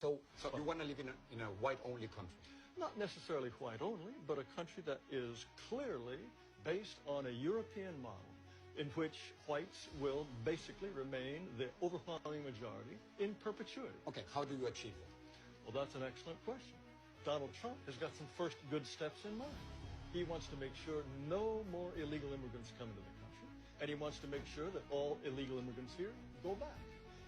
So you want to live in a white-only country? Not necessarily white-only, but a country that is clearly based on a European model in which whites will basically remain the overwhelming majority in perpetuity. Okay, how do you achieve that? Well, that's an excellent question. Donald Trump has got some first good steps in mind. He wants to make sure no more illegal immigrants come into the country, and he wants to make sure that all illegal immigrants here go back.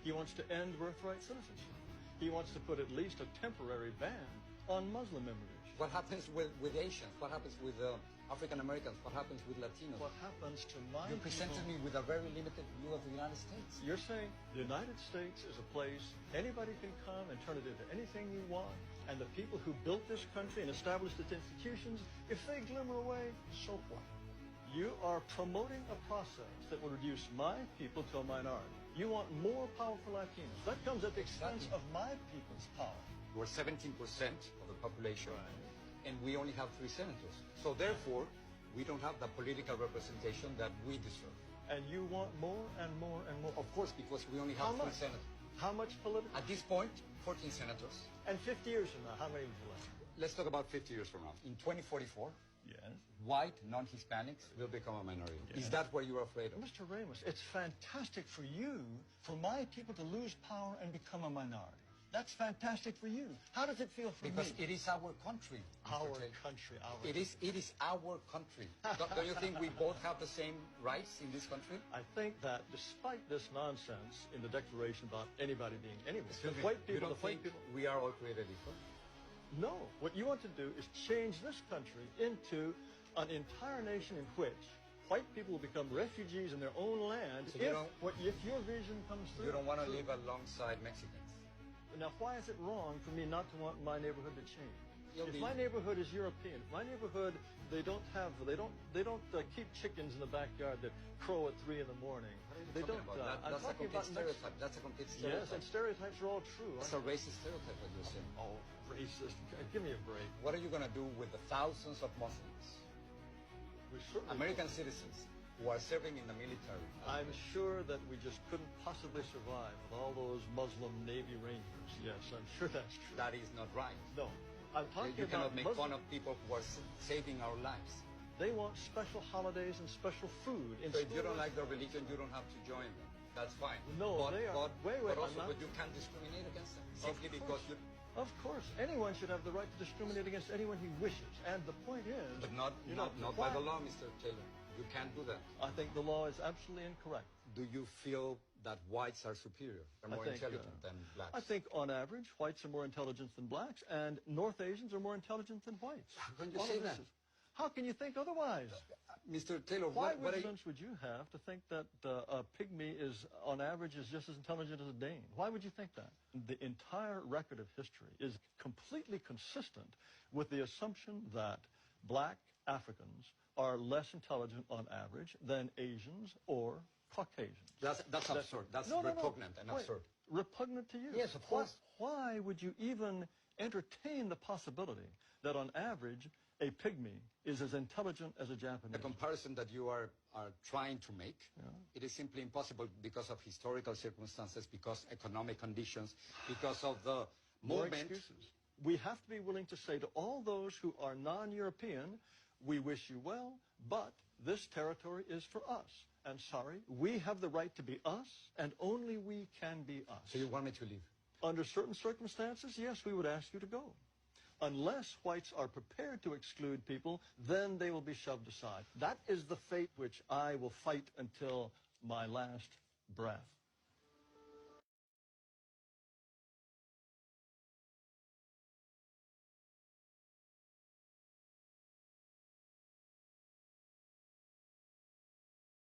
He wants to end birthright citizenship. He wants to put at least a temporary ban on Muslim immigration. What happens with Asians? What happens with African Americans? What happens with Latinos? What happens to my You presented me with a very limited view of the United States. You're saying the United States is a place anybody can come and turn it into anything you want, and the people who built this country and established its institutions, if they glimmer away, so what? You are promoting a process that will reduce my people to a minority. You want more powerful Latinos. That comes at the expense of my people's power. We're 17% of the population, Right. and we only have 3 senators. So therefore, we don't have the political representation that we deserve. And you want more and more and more. Of course, because we only How have 3 much? senators. How much political? At this point, 14 senators. And 50 years from now, how many would you like? Let's talk about 50 years from now. In 2044, Yes. white non-Hispanics will become a minority. Yes. Is that what you're afraid of? Mr. Ramos, it's fantastic for you, for my people to lose power and become a minority. That's fantastic for you. How does it feel for Because me? it is our country. Mr. Our Taylor. country, our It is our country. Don't you think we both have the same rights in this country? I think that despite this nonsense in the Declaration about anybody being anywhere, Excuse me, white you people, don't the white think people. we are all created equal? No, what you want to do is change this country into an entire nation in which white people will become refugees in their own land So you don't- if your vision comes through. You don't want to So- live alongside Mexicans. Now, why is it wrong for me not to want my neighborhood to change? You'll If be- my neighborhood is European, if my neighborhood they don't keep chickens in the backyard that crow at 3 in the morning. They don't. I'm That's a talking complete about stereotype. That's a complete stereotype. Yes, and stereotypes are all true. It's a racist stereotype, what you're saying. Oh, racist! Give me a break. What are you going to do with the thousands of Muslims, We certainly American citizens, who are serving in the military? I'm sure that we just couldn't possibly survive with all those Muslim Navy Rangers. Yes, I'm sure that's true. That is not right. No, I'm talking You about cannot make Muslim. fun of people who are saving our lives. They want special holidays and special food. In So if you don't schools. like their religion, you don't have to join them. That's fine. No, but, they are- But, wait, but I'm also, not- but you can't discriminate against them simply because you. Of course, anyone should have the right to discriminate against anyone he wishes. And the point is, But not by the law, Mr. Taylor. You can't do that. I think the law is absolutely incorrect. Do you feel that whites are superior, are more intelligent than blacks? I think, on average, whites are more intelligent than blacks, and North Asians are more intelligent than whites. How can you All say of this that? is- How can you think otherwise? Mr. Taylor, Why what are you? sense would you have to think that a pygmy is, on average, is just as intelligent as a Dane? Why would you think that? The entire record of history is completely consistent with the assumption that black Africans are less intelligent on average than Asians or Caucasians. That's absurd. That's repugnant and Wait, absurd. Repugnant to you? Yes, of course. Why would you even entertain the possibility that on average a pygmy is as intelligent as a Japanese? The comparison that you are trying to make, it is simply impossible because of historical circumstances, because economic conditions, because of the More movement. excuses. We have to be willing to say to all those who are non-European, we wish you well, but this territory is for us. And sorry, we have the right to be us, and only we can be us. So you want me to leave? Under certain circumstances, yes, we would ask you to go. Unless whites are prepared to exclude people, then they will be shoved aside. That is the fate which I will fight until my last breath.